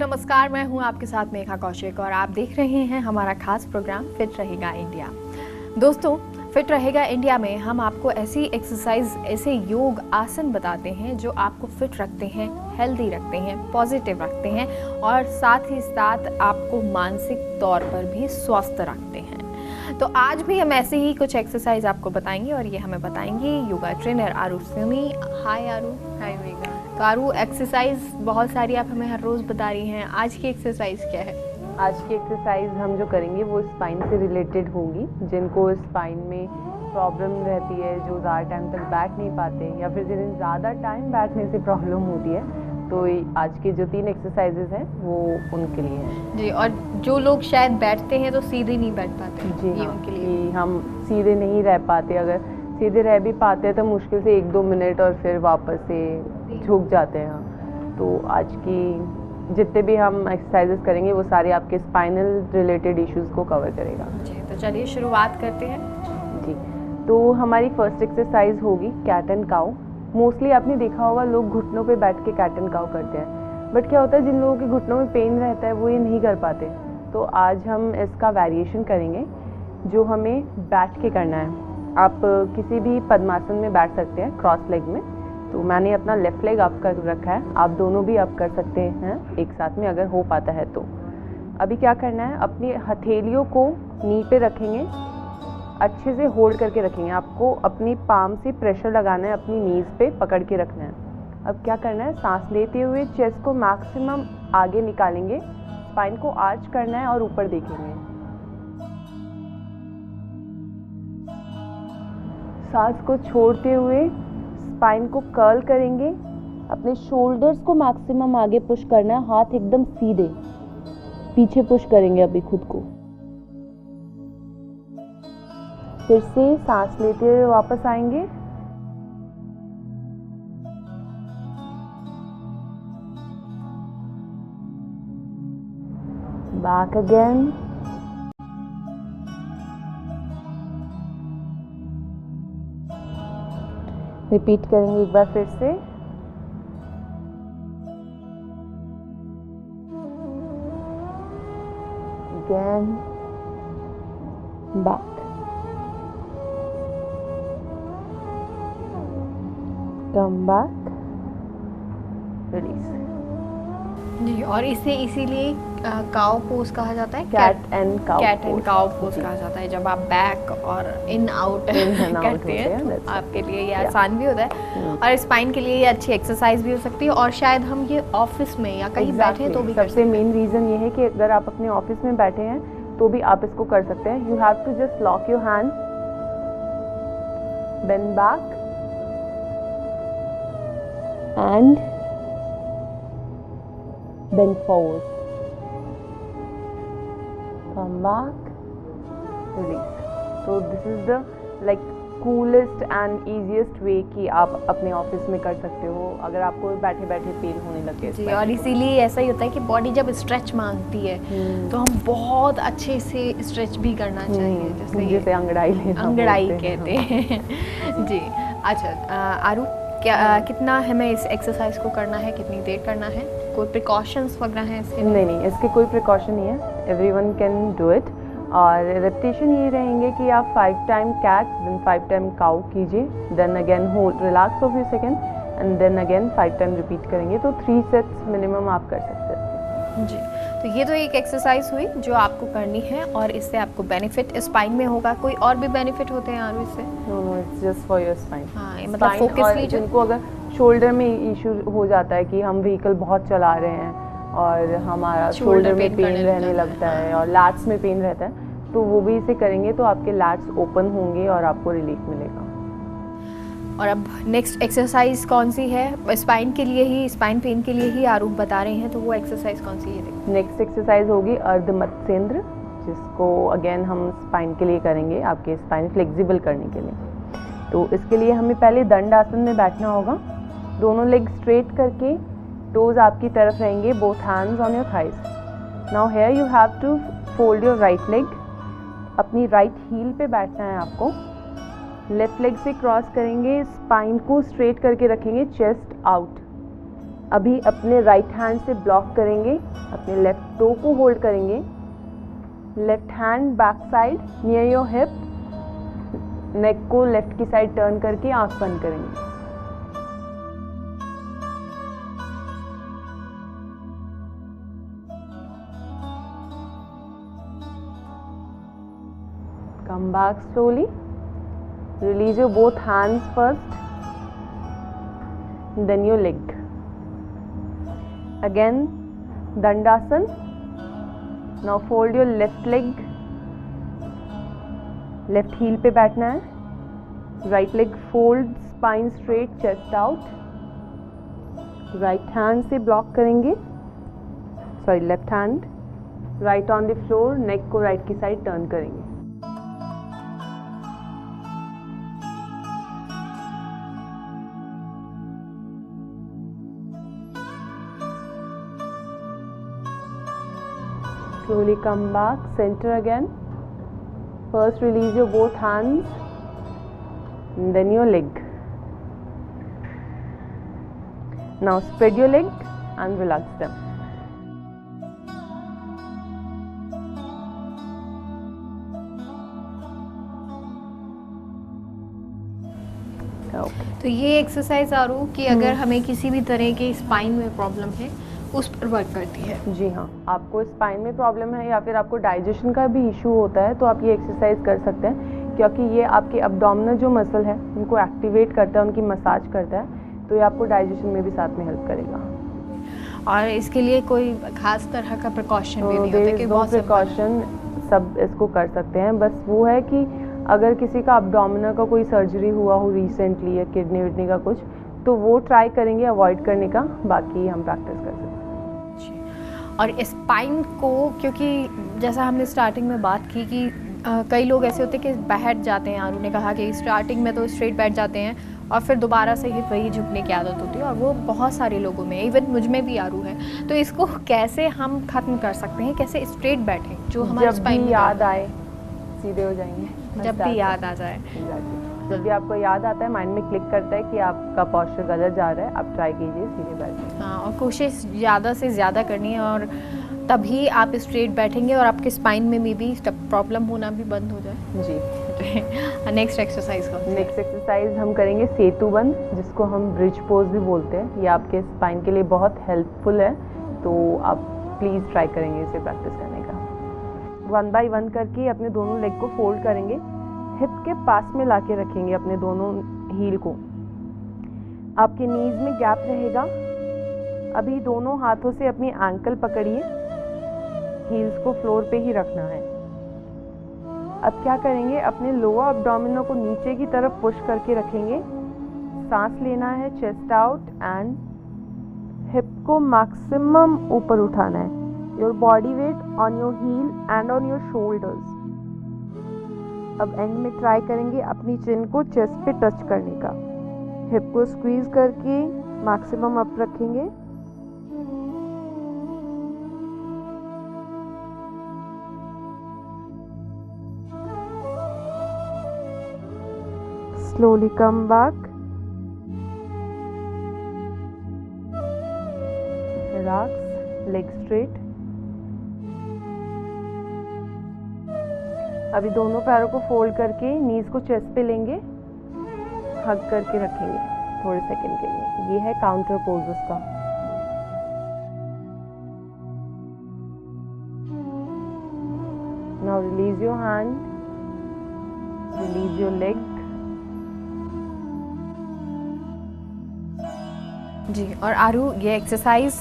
नमस्कार, मैं हूं आपके साथ मेघा कौशिक और आप देख रहे हैं हमारा खास प्रोग्राम फिट रहेगा इंडिया। दोस्तों, फिट रहेगा इंडिया में हम आपको ऐसी एक्सरसाइज, ऐसे योग आसन बताते हैं जो आपको फिट रखते हैं, हेल्दी रखते हैं, पॉजिटिव रखते हैं और साथ ही साथ आपको मानसिक तौर पर भी स्वस्थ रखते हैं। तो आज भी हम ऐसे ही कुछ एक्सरसाइज आपको बताएंगे और ये हमें बताएंगे योगा ट्रेनर आरू सोनी। हाय आरू। हाय मेघा। तो आरू, एक्सरसाइज बहुत सारी आप हमें हर रोज बता रही हैं, आज की एक्सरसाइज क्या है? आज की एक्सरसाइज हम जो करेंगे वो स्पाइन से रिलेटेड होगी। जिनको स्पाइन में प्रॉब्लम रहती है, जो ज़्यादा टाइम तक बैठ नहीं पाते या फिर जिन्हें ज़्यादा टाइम बैठने से प्रॉब्लम होती है, तो आज के जो 3 एक्सरसाइजेज हैं वो उनके लिए हैं जी। और जो लोग शायद बैठते हैं तो सीधे नहीं बैठ पाते जी, ये हाँ, उनके लिए कि हम सीधे नहीं रह पाते। अगर सीधे रह भी पाते हैं तो मुश्किल से 1-2 मिनट और फिर वापस से झुक जाते हैं। तो आज की जितने भी हम एक्सरसाइजेस करेंगे वो सारे आपके स्पाइनल रिलेटेड इश्यूज़ को कवर करेगा जी। तो चलिए शुरुआत करते हैं जी। तो हमारी फर्स्ट एक्सरसाइज होगी कैट एंड काउ। मोस्टली आपने देखा होगा लोग घुटनों पे बैठ के कैट एंड काउ करते हैं, बट क्या होता है जिन लोगों के घुटनों में पेन रहता है वो ये नहीं कर पाते। तो आज हम इसका वेरिएशन करेंगे जो हमें बैठ के करना है। आप किसी भी पद्मासन में बैठ सकते हैं, क्रॉस लेग में। तो मैंने अपना लेफ्ट लेग अप कर रखा है, आप दोनों भी अप कर सकते हैं एक साथ में अगर हो पाता है तो। अभी क्या करना है, अपनी हथेलियों को नी पे रखेंगे, अच्छे से होल्ड करके रखेंगे। आपको अपनी पाम से प्रेशर लगाना है, अपनी नीज पे पकड़ के रखना है। अब क्या करना है, सांस लेते हुए चेस्ट को मैक्सिमम आगे निकालेंगे, स्पाइन को आर्च करना है और ऊपर देखेंगे। सांस को छोड़ते हुए स्पाइन को कर्ल करेंगे, अपने शोल्डर्स को मैक्सिमम आगे पुश करना है, हाथ एकदम सीधे पीछे पुश करेंगे अभी खुद को। फिर से सांस लेते हुए वापस आएंगे, बैक अगेन, रिपीट करेंगे एक बार फिर से। Again, back, come back, release जी। और इसे इसीलिए काउ पोज कहा जाता है, कैट एंड काउ पोज कहा जाता है। जब आप बैक और इन आउट करते हैं तो आपके लिए ये आसान भी होता है और स्पाइन के लिए ये अच्छी एक्सरसाइज भी हो सकती है। और शायद हम ये ऑफिस में या कहीं बैठे हैं तो भी सबसे मेन रीजन ये है कि अगर आप अपने ऑफिस में बैठे हैं तो भी आप इसको कर सकते हैं। You have to just lock your hand, bend back and bend forward, come back, release. So this is the like coolest and easiest way कि आप अपने ऑफिस में कर सकते हो अगर आपको बैठे बैठे पेन होने लगे जी। और इसीलिए ऐसा ही होता है कि बॉडी जब स्ट्रेच मांगती है तो हम बहुत अच्छे से स्ट्रेच भी करना चाहिए, जैसे अंगड़ाई कहते हैं जी। अच्छा आरू, क्या कितना हमें इस एक्सरसाइज को करना है, कितनी देर करना है, कोई प्रिकॉशंस वगैरह हैं इसके? नहीं, इसके कोई प्रिकॉशन नहीं है, एवरीवन कैन डू इट। और रेपिटेशन ये रहेंगे कि आप 5 time cat, then 5 time cow कीजिए, then again hold, relax for few second and then again 5 time repeat करेंगे। तो 3 सेट्स मिनिमम आप कर सकते हैं जी। तो ये तो एक एक्सरसाइज हुई जो आपको करनी है और इससे आपको बेनिफिट स्पाइन में होगा। कोई और भी बेनिफिट होते हैं आरू इससे? No, it's just for your spine. हाँ, मतलब फोकस लीजिए। जिनको अगर शोल्डर में इशू हो जाता है कि हम व्हीकल बहुत चला रहे हैं और हमारा शोल्डर में पेन रहने लगता है और लैट्स में पेन रहता है, तो वो भी इसे करेंगे तो आपके लैट्स ओपन होंगे और आपको रिलीफ मिलेगा। और अब नेक्स्ट एक्सरसाइज कौन सी है? स्पाइन के लिए ही, स्पाइन पेन के लिए ही आरूप बता रहे हैं, तो वो एक्सरसाइज कौन सी है? नेक्स्ट एक्सरसाइज होगी अर्ध मत्स्येंद्र, जिसको अगेन हम स्पाइन के लिए करेंगे, आपके स्पाइन फ्लेक्सिबल करने के लिए। तो इसके लिए हमें पहले दंड आसन में बैठना होगा, दोनों लेग स्ट्रेट करके, टोज आपकी तरफ रहेंगे, both hands on your thighs. Now here you have to fold your right leg, अपनी राइट हील पे बैठना है आपको। लेफ्ट लेग से क्रॉस करेंगे, स्पाइन को स्ट्रेट करके रखेंगे, चेस्ट आउट, अभी अपने राइट हैंड से ब्लॉक करेंगे, अपने लेफ्ट टो को होल्ड करेंगे, left hand back side near your hip, neck को लेफ्ट की साइड टर्न करके आंख बंद करेंगे। Come back slowly. Release your both hands first, then your leg. Again, Dandasana. Now fold your left leg. Left heel पे बैठना है. Right leg fold, spine straight, chest out. Right hand से block करेंगे. Sorry, left hand. Right on the floor, neck को right की side turn करेंगे. Slowly come back, center again. First release your both hands, and then your leg. Now spread your leg and relax them. Okay. तो ये exercise आरू कि अगर हमें किसी भी तरह के स्पाइन में प्रॉब्लम है उस पर वर्क करती है। जी हाँ, आपको स्पाइन में प्रॉब्लम है या फिर आपको डाइजेशन का भी इशू होता है तो आप ये एक्सरसाइज कर सकते हैं, क्योंकि ये आपके अब्डोमिनल जो मसल है उनको एक्टिवेट करता है, उनकी मसाज करता है, तो ये आपको डाइजेशन में भी साथ में हेल्प करेगा। और इसके लिए कोई खास तरह का प्रिकॉशन भी नहीं होता कि बहुत प्रिकॉशन सब इसको कर सकते हैं। बस वो है कि अगर किसी का अब्डोमिनल का कोई सर्जरी हुआ हो रिसेंटली या किडनी विडनी का कुछ, तो वो ट्राई करेंगे अवॉइड करने का, बाकी हम प्रैक्टिस कर सकते हैं। और स्पाइन को, क्योंकि जैसा हमने स्टार्टिंग में बात की कि कई लोग ऐसे होते हैं कि बैठ जाते हैं, आरू ने कहा कि स्टार्टिंग में तो स्ट्रेट बैठ जाते हैं और फिर दोबारा से ही वही झुकने की आदत होती है, और वो बहुत सारे लोगों में, इवन मुझ में भी आरू है। तो इसको कैसे हम खत्म कर सकते हैं, कैसे स्ट्रेट बैठें जो हमारे स्पाइन में याद आए सीधे हो जाएंगे, जब भी याद आ जाए। जब भी आपको याद आता है, माइंड में क्लिक करता है कि आपका पोस्चर गलत जा रहा है, आप ट्राई कीजिए सीधे बैठिए। हाँ, और कोशिश ज़्यादा से ज़्यादा करनी है, और तभी आप स्ट्रेट बैठेंगे और आपके स्पाइन में भी प्रॉब्लम होना भी बंद हो जाए। जी। नेक्स्ट एक्सरसाइज का नेक्स्ट एक्सरसाइज हम करेंगे सेतु बंद, जिसको हम ब्रिज पोज भी बोलते हैं। ये आपके स्पाइन के लिए बहुत हेल्पफुल है, तो आप प्लीज़ ट्राई करेंगे इसे प्रैक्टिस करने का। 1 बाय 1 करके अपने दोनों लेग को फोल्ड करेंगे, हिप के पास में लाके रखेंगे अपने दोनों हील को, आपके नीज में गैप रहेगा। अभी दोनों हाथों से अपनी एंकल पकड़िए, हील्स को फ्लोर पे ही रखना है। अब क्या करेंगे, अपने लोअर एब्डोमिनल को नीचे की तरफ पुश करके रखेंगे, सांस लेना है, चेस्ट आउट एंड हिप को मैक्सिमम ऊपर उठाना है। Your body weight on your heel and on your shoulders. अब एंड में ट्राई करेंगे अपनी चिन को चेस्ट पे टच करने का, हिप को स्क्वीज करके मैक्सिमम अप रखेंगे। Slowly come back. Relax, leg straight. अभी दोनों पैरों को फोल्ड करके नीज को चेस्ट पे लेंगे, हग करके रखेंगे थोड़े सेकंड के लिए। ये है काउंटर पोज उसका। Now release your hand, release your leg. जी, और आरू ये एक्सरसाइज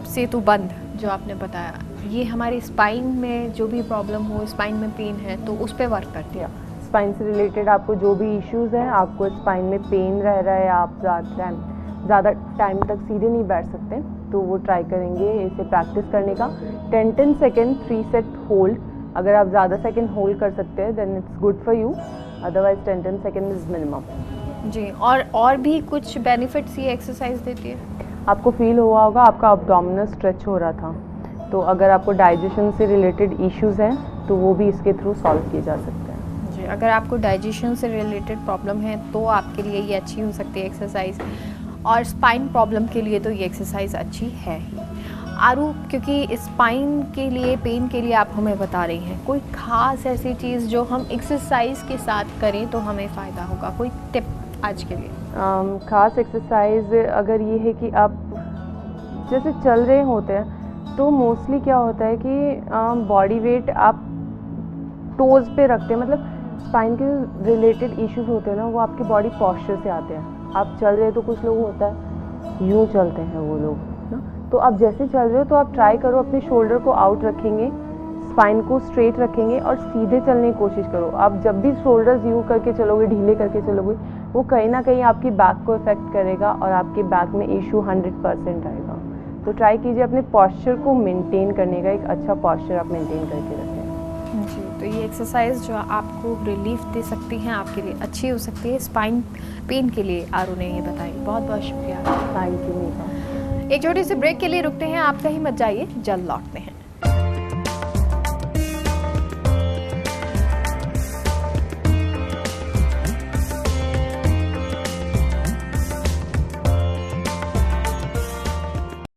सेतु बंद जो आपने बताया, ये हमारी स्पाइन में जो भी प्रॉब्लम हो, स्पाइन में पेन है, तो उस पर वर्क करती है। स्पाइन से रिलेटेड आपको जो भी इश्यूज हैं, आपको स्पाइन में पेन रह रहा है, आप ज़्यादा टाइम तक सीधे नहीं बैठ सकते, तो वो ट्राई करेंगे इसे प्रैक्टिस करने का। 10 सेकेंड 3 सेट होल्ड। अगर आप ज़्यादा सेकेंड होल्ड कर सकते हैं then it's good for you, otherwise 10 second is minimum. जी, और भी कुछ बेनिफिट्स ये एक्सरसाइज देती है? आपको फील हुआ होगा आपका अब्डोमिनल स्ट्रेच हो रहा था, तो अगर आपको डाइजेशन से रिलेटेड इश्यूज हैं तो वो भी इसके थ्रू सॉल्व किए जा सकते हैं। जी, अगर आपको डाइजेशन से रिलेटेड प्रॉब्लम है तो आपके लिए ये अच्छी हो सकती है एक्सरसाइज। और स्पाइन प्रॉब्लम के लिए तो ये एक्सरसाइज अच्छी है ही। आरू, क्योंकि स्पाइन के लिए, पेन के लिए आप हमें बता रही हैं, कोई ख़ास ऐसी चीज़ जो हम एक्सरसाइज के साथ करें तो हमें फ़ायदा होगा, कोई टिप आज के लिए? ख़ास एक्सरसाइज अगर ये है कि आप जैसे चल रहे होते हैं तो मोस्टली क्या होता है कि बॉडी वेट आप टोज़ पे रखते हैं, मतलब स्पाइन के रिलेटेड इश्यूज होते हैं ना, वो आपके बॉडी पॉस्चर से आते हैं। आप चल रहे तो कुछ लोग होता है यूँ चलते हैं वो लोग ना, तो आप जैसे चल रहे हो तो आप ट्राई करो अपने शोल्डर को आउट रखेंगे, स्पाइन को स्ट्रेट रखेंगे और सीधे चलने की कोशिश करो। आप जब भी शोल्डर्स यूँ करके चलोगे, ढीले करके चलोगे, वो कहीं ना कहीं आपकी बैक को इफेक्ट करेगा और आपके बैक में इशू 100% आएगा। तो ट्राई कीजिए अपने पॉस्चर को मेंटेन करने का, एक अच्छा पॉस्चर आप मेंटेन करके रखें जी। तो ये एक्सरसाइज जो आपको रिलीफ दे सकती हैं, आपके लिए अच्छी हो सकती है, स्पाइन पेन के लिए आरू ने ये बताई। बहुत बहुत शुक्रिया। थैंक यू मीता। एक छोटे से ब्रेक के लिए रुकते हैं, आप कहीं मत जाइए, जल्द लौटते हैं।